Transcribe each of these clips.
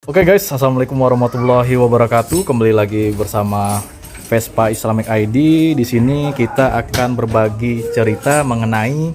Oke guys, assalamualaikum warahmatullahi wabarakatuh. Kembali lagi bersama Vespa Islamic ID. Di sini kita akan berbagi cerita mengenai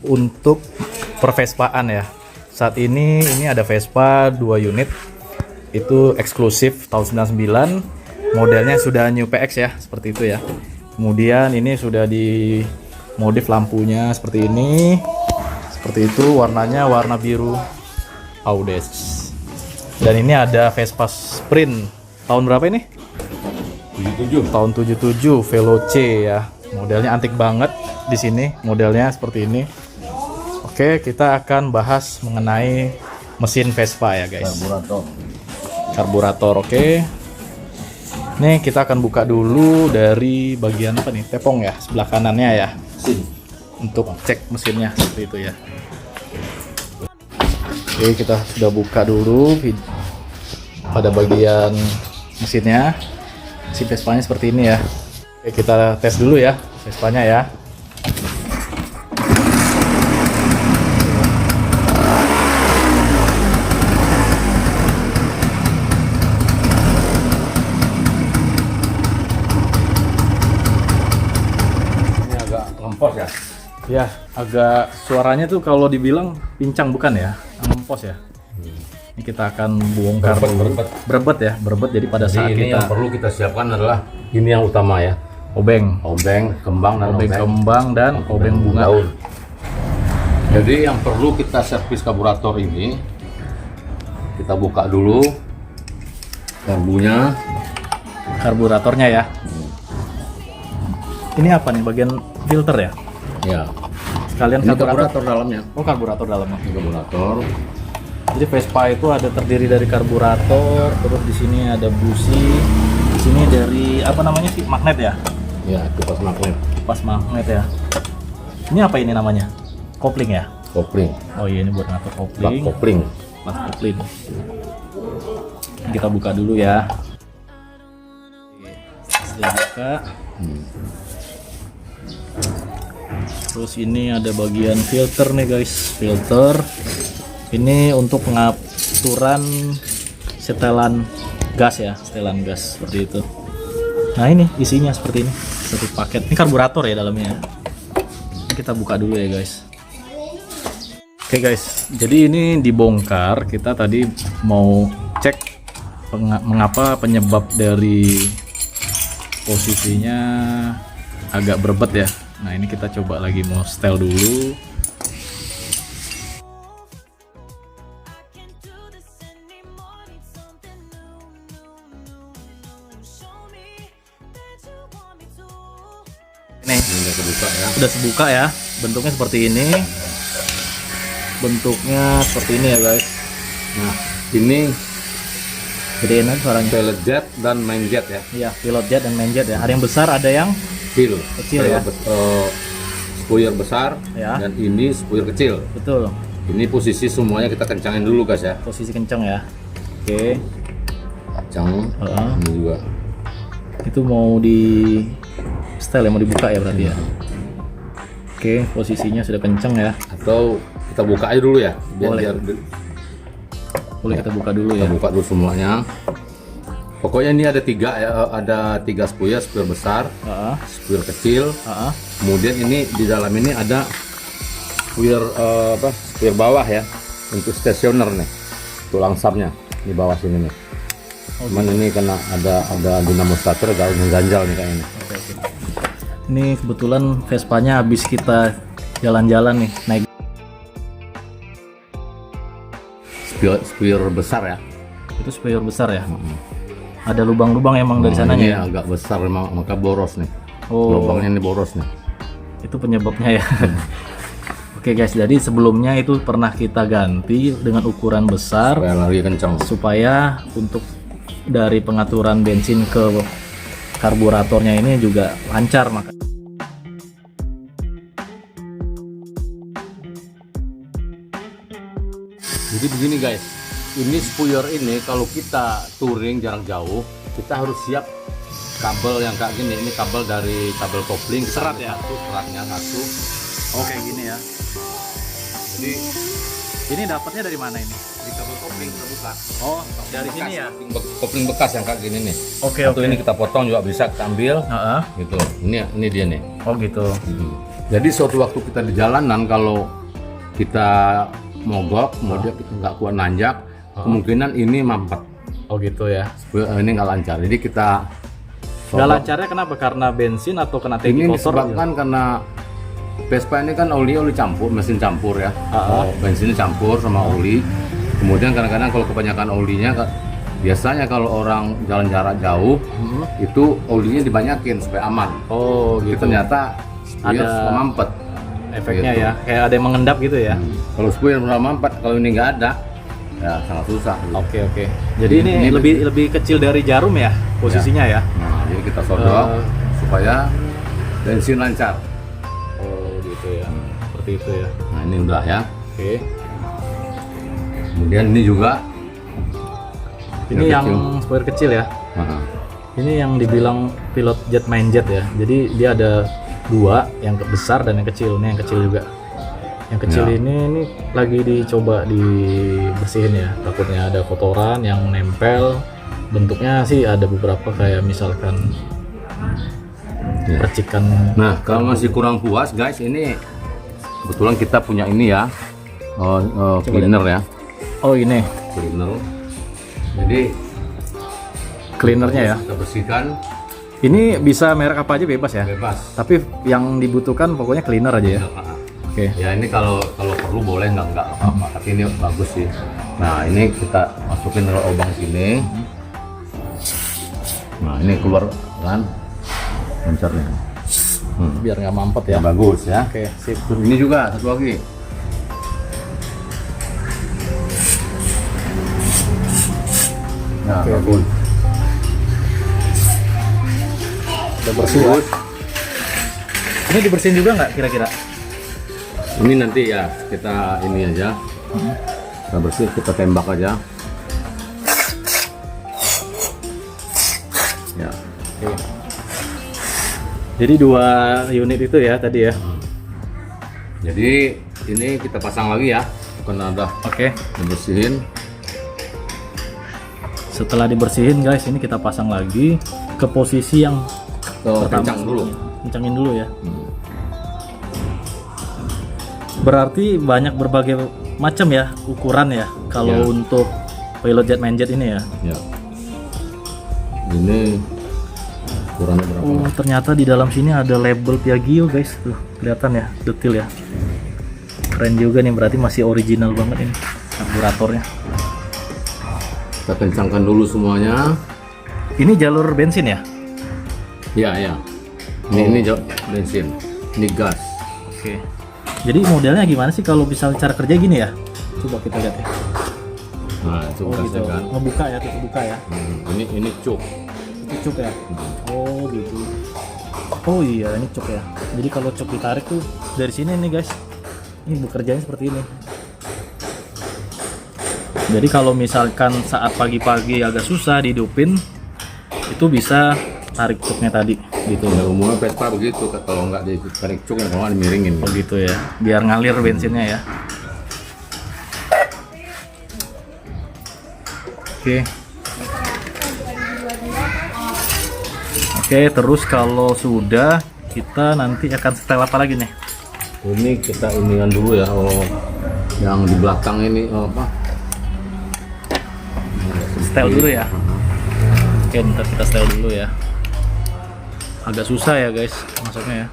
untuk pervespaan ya. Saat ini ada Vespa 2 unit. Itu eksklusif tahun 99. Modelnya sudah New PX ya, seperti itu ya. Kemudian ini sudah dimodif lampunya seperti ini. Seperti itu, warnanya warna biru Audes. Dan ini ada Vespa Sprint tahun berapa ini? 77. Tahun 77 Veloce ya. Modelnya antik banget di sini, modelnya seperti ini. Oke, kita akan bahas mengenai mesin Vespa ya, guys. Karburator, oke. Nih, kita akan buka dulu dari bagian apa nih? Tepung ya, sebelah kanannya ya. Untuk cek mesinnya seperti itu ya. Oke, kita sudah buka dulu pada bagian mesinnya. Si Vespanya seperti ini ya. Oke, kita tes dulu ya Vespanya ya. Ini agak ngempos ya. Ya, agak suaranya tuh kalau dibilang pincang bukan ya, ngempos ya. Ini kita akan bongkar berebet ya, berebet. Jadi pada saat ini kita yang perlu kita siapkan adalah ini yang utama ya. obeng, Kembang dan obeng kembang dan obeng bunga. daun. Jadi yang perlu kita servis karburator ini, kita buka dulu karbunya. Karburatornya ya. Ini apa nih, bagian filter ya? Ya. Sekalian Ini karburator. karburator dalamnya. Oh, karburator dalamnya. Ini karburator. Jadi Vespa itu ada terdiri dari karburator, terus di sini ada busi, di sini dari apa namanya sih, magnet ya? Ya, kipas magnet. Kipas magnet ya. Ini apa ini namanya? Kopling ya? Kopling. Oh iya, ini buat ngatur Bak kopling. kopling. Bak kopling. Kita buka dulu ya. Setelah buka, terus ini ada bagian filter nih guys, filter. Ini untuk pengaturan setelan gas ya, setelan gas seperti itu. Nah ini isinya seperti ini, satu paket. Ini karburator ya dalamnya. Ini kita buka dulu ya guys. Oke guys, jadi ini dibongkar. Kita tadi mau cek mengapa penyebab dari posisinya agak berebet ya. Nah ini kita coba lagi mau setel dulu. Nih, Ini udah kebuka ya. udah sebuka ya. Bentuknya seperti ini. Bentuknya seperti ini ya guys. Nah, ini Gedein aja suaranya. pilot jet dan main jet ya. Iya, pilot jet dan main jet ya. Ada yang besar, ada yang Kecil ya. Spoiler besar Ya. dan ini spoiler kecil. betul. Ini posisi semuanya kita kencangin dulu guys ya. Posisi kencang ya. Oke. Kencang. Heeh. Ini juga. Itu mau di setel ya, mau dibuka ya berarti ya. Oke, posisinya sudah kencang ya. Atau kita buka aja dulu ya. Boleh. Boleh kita buka dulu ya. Kita buka dulu semuanya. Pokoknya ini ada tiga ya, ada tiga spoiler besar, Heeh. spoiler kecil. Heeh. Kemudian ini di dalam ini ada spoiler spoiler bawah ya, untuk stasioner nih, tulang sapnya di bawah sini nih. Cuman ini kena ada dinamo starter agak mengganjal nih kayaknya. Oke, oke. Ini kebetulan Vespanya habis kita jalan-jalan nih, naik. Spoiler besar ya. Itu spoiler besar ya. Ada lubang-lubang emang dari sananya Ini ya. agak besar memang, maka boros nih. Oh. Lubangnya ini boros nih. Itu penyebabnya ya. Oke guys, jadi sebelumnya itu pernah kita ganti dengan ukuran besar Supaya lari kencang. supaya untuk dari pengaturan bensin ke karburatornya ini juga lancar. Maka Jadi begini guys, ini spoiler ini kalau kita touring jarak jauh, kita harus siap kabel yang kayak gini. Ini kabel dari kabel kopling, Serat ya? Seratnya satu. kayak gini ya. Jadi Ini dapatnya dari mana ini? Di kabel kopling terbuka. Oh, dari sini ya. Kopling bekas yang kayak gini nih. Oke, Atau ini kita potong juga bisa, kita ambil. Heeh. Gitu. Ini dia nih. Oh gitu. Jadi suatu waktu kita di jalanan, kalau kita mogok, kemudian kita nggak kuat nanjak, kemungkinan ini mampet. Oh gitu ya. Ini nggak lancar. Jadi kita Nggak lancarnya kenapa? Karena bensin atau kena tangki ini kotor? disebabkan karena Vespa ini kan oli campur, mesin campur ya. Bensinnya campur sama oli. Kemudian kadang-kadang kalau kebanyakan olinya, biasanya kalau orang jalan jarak jauh, itu olinya dibanyakin supaya aman. Oh Tapi gitu. ternyata Ada suka mampet. efeknya Gitu. ya, kayak ada yang mengendap gitu ya. Kalau spuyur pernah mampet, kalau ini nggak ada, ya sangat susah. Oke oke. Jadi ini lebih kecil dari jarum ya posisinya ya. Nah, jadi kita sodok supaya bensin lancar. Oh gitu ya. Seperti itu ya. Nah ini udah ya. Oke. Kemudian ini juga. Ini yang spoiler kecil ya. Nah, Ini yang dibilang pilot jet main jet ya. Jadi dia ada dua, yang besar dan yang kecil. Ini yang kecil juga. Yang kecil Ya. ini lagi dicoba dibersihin ya. Takutnya ada kotoran yang nempel. Bentuknya sih ada beberapa kayak misalkan Ya. percikan. Nah, kalau masih kurang puas guys, ini kebetulan kita punya ini ya, cleaner ya, Oh ini cleaner. Jadi cleanernya ya. kita bersihkan Ini bisa merek apa aja bebas ya. bebas. Tapi yang dibutuhkan pokoknya cleaner aja ya. Oke. Ya ini kalau perlu boleh, nggak apa-apa. Tapi ini bagus sih. Nah ini kita masukin ke lubang sini. Nah ini keluar kan loncarnya. Biar nggak mampet ya. Ya bagus ya. Oke, sip. Ini juga satu lagi. Nah, Oke. bagus. Udah bersih ya. Bagus. Ini dibersihin juga nggak kira-kira? Ini nanti ya kita ini aja. Kita bersih, kita tembak aja. Ya. Oke. Jadi dua unit itu ya tadi ya. Jadi ini kita pasang lagi ya. Karena udah Oke. dibersihin. Setelah dibersihin guys, ini kita pasang lagi ke posisi yang Kencang dulu. Kencangin dulu ya. Berarti banyak berbagai macam ya ukuran ya kalau Ya. untuk pilot jet main jet ini ya. Ya. Ini ukurannya berapa? Oh, ternyata di dalam sini ada label Piaggio guys, tuh kelihatan ya, detail ya. Keren juga nih, berarti masih original banget ini karburatornya. Kita kencangkan dulu semuanya. Ini jalur bensin ya? Ya, ya. Ini bensin. Ini gas. Oke. Jadi modelnya gimana sih kalau bisa cara kerja gini ya? Coba kita lihat ya. Nah, itu Oh gitu. gasnya kan. Ngebuka ya, tutup buka ya. Ini cuk. Itu cuk ya. Oh gitu. Oh iya, ini cuk ya. Jadi kalau cuk ditarik tuh dari sini nih guys. Ini bekerjanya seperti ini. Jadi kalau misalkan saat pagi-pagi agak susah dihidupin, itu bisa tarik cuknya tadi gitu. Ya, umumnya Vespa begitu. Kalau nggak ditarik cuk, kalau nggak dimiringin. Oh gitu ya, biar ngalir bensinnya ya. Oke. Oke, terus kalau sudah, kita nanti akan setel apa lagi nih? Ini kita inian dulu ya. Oh, yang di belakang ini apa? Setel dulu ya. Oke, ntar kita setel dulu ya. Agak susah ya guys masuknya ya.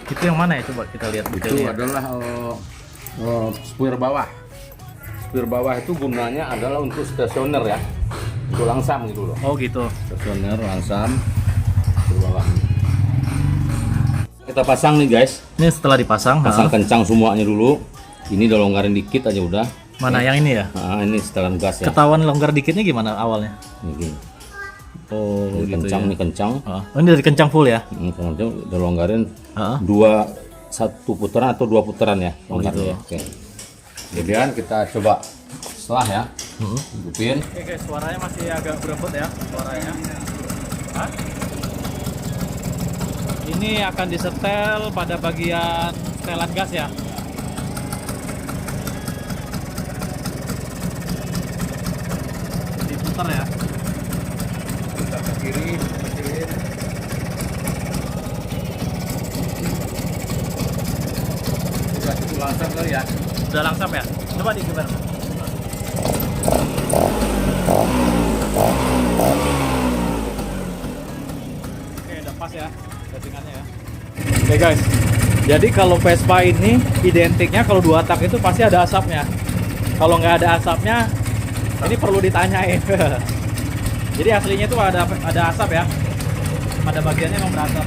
Itu yang mana ya, coba kita lihat Itu detailnya. adalah spuyur bawah. Spuyur bawah itu gunanya adalah untuk stasioner ya. Itu langsam gitu loh. Oh gitu. Stasioner langsam. Spuyur bawah. Kita pasang nih guys. Ini setelah dipasang, Pasang kencang semuanya dulu. Ini udah longgarin dikit aja udah. mana yang ini ya? Nah, ini setelan gas ya. Ketahuan longgar dikitnya gimana awalnya? Ini, Oh ini gitu kencang ya. nih kencang. Oh, ini dari kencang full ya? Ini kencang udah longgarin Heeh. satu putaran atau dua putaran ya. Oh, gitu. Longgarin. Oke. Kemudian kita coba setelah ya. Hidupin. Oke guys, suaranya masih agak berebut ya suaranya. Hah? Ini akan disetel pada bagian setelan gas ya. muter ya. Kita ke kiri, kecilin. Udah cukup langsam kali ya. Udah langsam ya. Coba digeber. Oke, udah pas ya settingannya ya. Oke guys, jadi kalau Vespa ini identiknya kalau 2 tak itu pasti ada asapnya. Kalau nggak ada asapnya, ini perlu ditanyain. Jadi aslinya itu ada asap ya. Pada bagiannya emang berasap.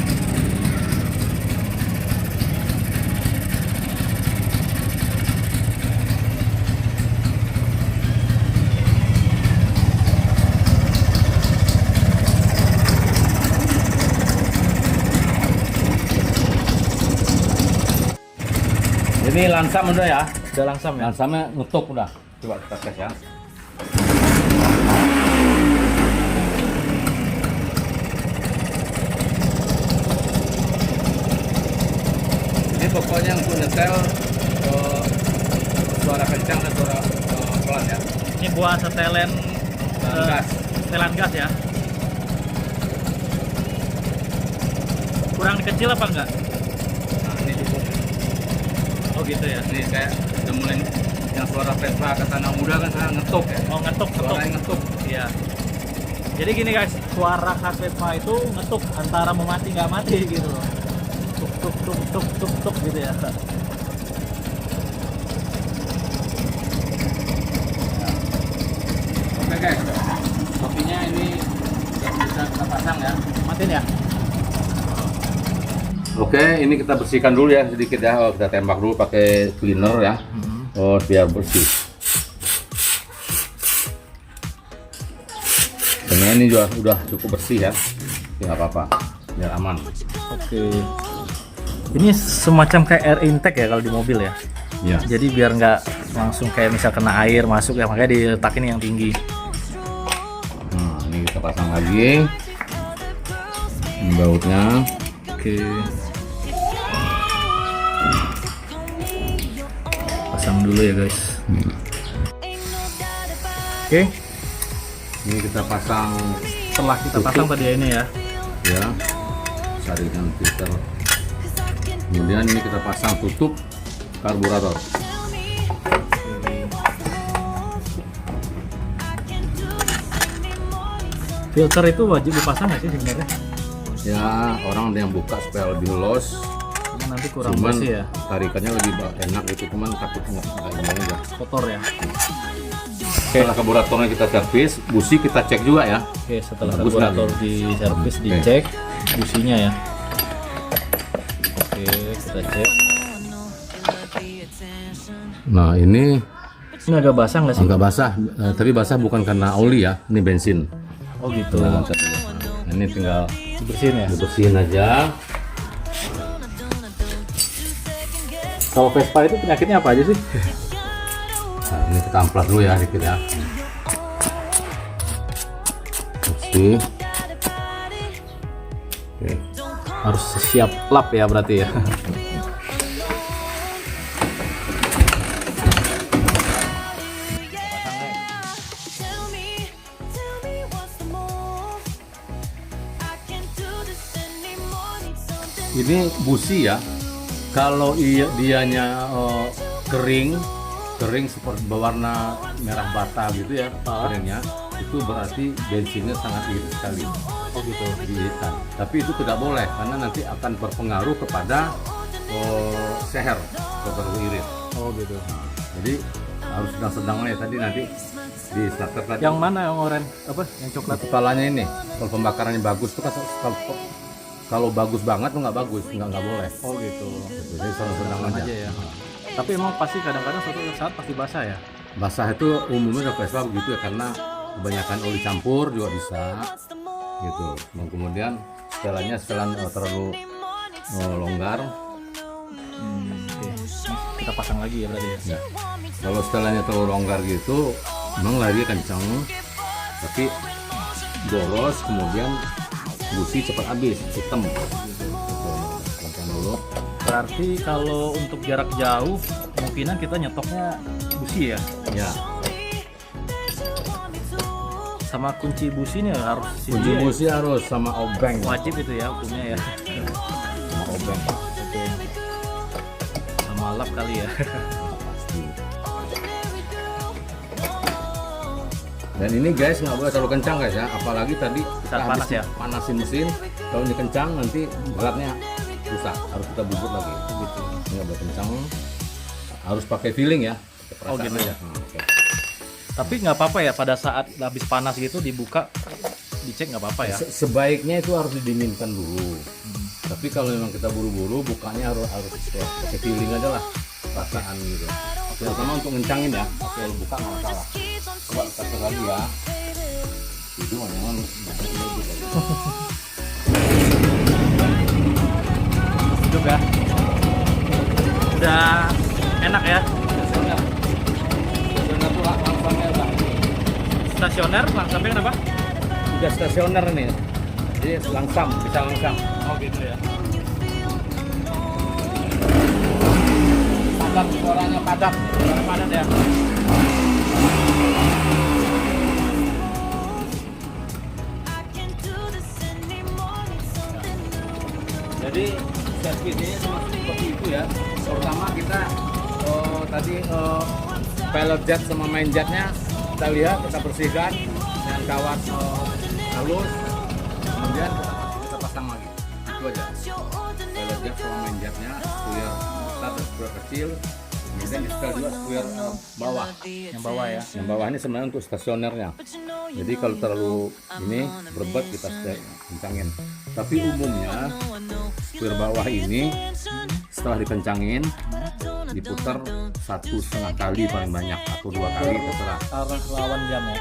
Ini langsam udah ya. Udah langsam ya. Langsamnya ngetuk udah. Coba kita tes ya. Ini pokoknya untuk nyetel suara kencang dan suara pelan ya. Ini buat setelan Gas. setelan gas ya. Kurang kecil apa enggak? Nah, ini cukup. Oh gitu ya. Ini kayak udah mulai yang suara Vespa ke tanah muda kan sekarang ngetuk ya. Oh ngetuk. Suaranya ngetuk. Iya. Jadi gini guys, suara khas Vespa itu ngetuk antara mau mati nggak mati gitu loh. Tuk tuk tuk tuk tuk tuk gitu ya. Oke guys, kopinya ini udah bisa kita pasang ya. Matiin ya. Oke, ini kita bersihkan dulu ya sedikit ya. Oh, kita tembak dulu pakai cleaner ya. Oh, biar bersih. Karena ini juga udah cukup bersih ya. Nggak apa-apa, biar aman. Oke. Ini semacam kayak air intake ya kalau di mobil ya. Ya. Jadi biar nggak langsung kayak misal kena air masuk ya, makanya diletakin yang tinggi. Nah, ini kita pasang lagi. Ini bautnya. Oke. Pasang dulu ya guys. Oke. Ini kita pasang Setelah kita pasang tadi ya ini ya. ya. Saringan filter. Kemudian ini kita pasang tutup karburator. Filter itu wajib dipasang nggak sih sebenarnya? Ya, orang ada yang buka supaya lebih los. Nanti kurang Cuman bersih ya. tarikannya lebih enak gitu, cuman takut nggak ini aja. Kotor ya. Setelah karburatornya kita servis, busi kita cek juga ya. Oke, setelah Bagus karburator nggak? di servis Oke. dicek businya ya. Oke, kita cek. Nah, ini Ini agak basah nggak sih? agak basah, tapi basah bukan karena oli ya, ini bensin. Oh gitu. Nah, ini tinggal Bersihin ya. dibersihin aja. Kalau Vespa itu penyakitnya apa aja sih? Nah, ini kita amplas dulu ya dikit ya. Bersih. Oke. Harus siap lap ya berarti ya. Ini busi ya. Kalau dianya kering seperti berwarna merah bata gitu ya, keringnya itu berarti bensinnya sangat irit sekali. Oh gitu. Iritan. Tapi itu tidak boleh karena nanti akan berpengaruh kepada seher atau irit. Oh gitu. Jadi harus sedang-sedang aja tadi nanti di starter tadi. Yang mana yang oranye? Apa? Yang coklat? Kepalanya ini, kalau pembakarannya bagus tuh kan kalau bagus banget tuh nggak bagus, nggak boleh. Oh gitu. Jadi sedang-sedang aja. Aja ya. Tapi emang pasti kadang-kadang suatu saat pasti basah ya. Basah itu umumnya udah Vespa begitu ya karena kebanyakan oli campur juga bisa gitu. Dan kemudian setelan terlalu longgar. Oke. Kita pasang lagi ya berarti ya. Ya. Kalau setelannya terlalu longgar gitu, memang lari kencang, tapi boros kemudian busi cepat habis, hitam. Pelan dulu. Berarti kalau untuk jarak jauh kemungkinan kita nyetoknya busi ya. Ya. Sama kunci businya harus Kunci busi harus sama obeng. wajib itu ya hukumnya ya. Sama obeng. Oke. Sama lap kali ya. Dan ini guys nggak boleh terlalu kencang guys ya, apalagi tadi kita Saat panas habis ya? panasin mesin. Kalau ini kencang nanti beratnya rusak, harus kita bubut lagi. Gitu. Ini nggak boleh kencang, harus pakai feeling ya. Oh, gitu ya? Oke. Tapi nggak apa-apa ya pada saat habis panas gitu dibuka, dicek nggak apa-apa ya. Sebaiknya itu harus didinginkan dulu. Tapi kalau memang kita buru-buru, bukanya harus pakai feeling aja lah, perasaan gitu. Terutama untuk ngencangin ya. Oke, buka nggak masalah. Coba kita lagi ya. Itu memang Hidup ya. Udah enak ya. stasioner tuh langsungnya udah Stasioner sampai kenapa? udah stasioner nih. Jadi langsam, bisa langsam. Oh gitu ya. Padat suaranya padat. Suara padat ya. Jadi servisnya seperti itu ya. Terutama kita tadi pilot jet sama main jetnya kita lihat, kita bersihkan dengan kawat halus, kemudian kita pasang lagi. Itu aja. Pilot jet sama main jetnya square besar dan square kecil. Kemudian di setel juga square bawah. Yang bawah ya. Yang bawah ini sebenarnya untuk stasionernya. Jadi kalau terlalu ini berbet kita kencangin. Tapi umumnya square bawah ini setelah dikencangin diputar 1,5 kali paling banyak atau 2 kali terserah. Arah lawan jam ya.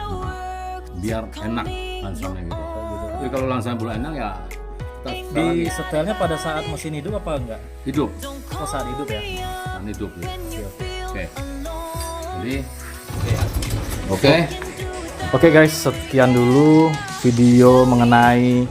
Biar enak langsungnya gitu. Jadi kalau langsung belum enak ya kita Di setelnya pada saat mesin hidup apa enggak? hidup, Oh saat hidup ya. kan hidup gitu. Oke. Jadi Oke guys, sekian dulu video mengenai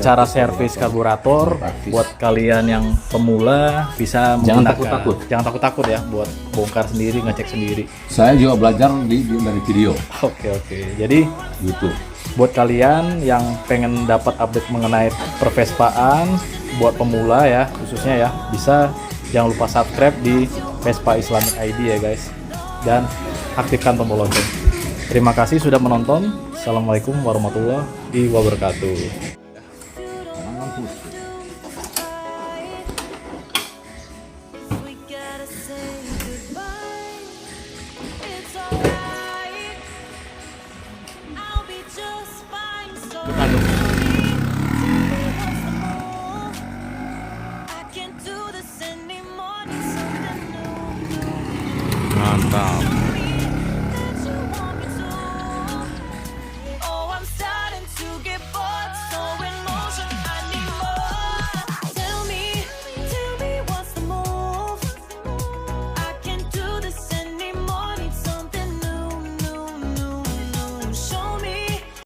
cara servis karburator. Buat kalian yang pemula bisa Jangan menggunakan- takut-takut. Jangan takut-takut ya buat bongkar sendiri, ngecek sendiri. saya juga belajar dari video Oke. Jadi YouTube. buat kalian yang pengen dapat update mengenai pervespaan buat pemula ya khususnya ya, bisa jangan lupa subscribe di Vespa Islamic ID ya guys, dan aktifkan tombol lonceng. Terima kasih sudah menonton. Assalamualaikum warahmatullahi wabarakatuh. We gotta say goodbye. It's alright. I'll be just fine. So I can't do this anymore. Need something new. Mantap.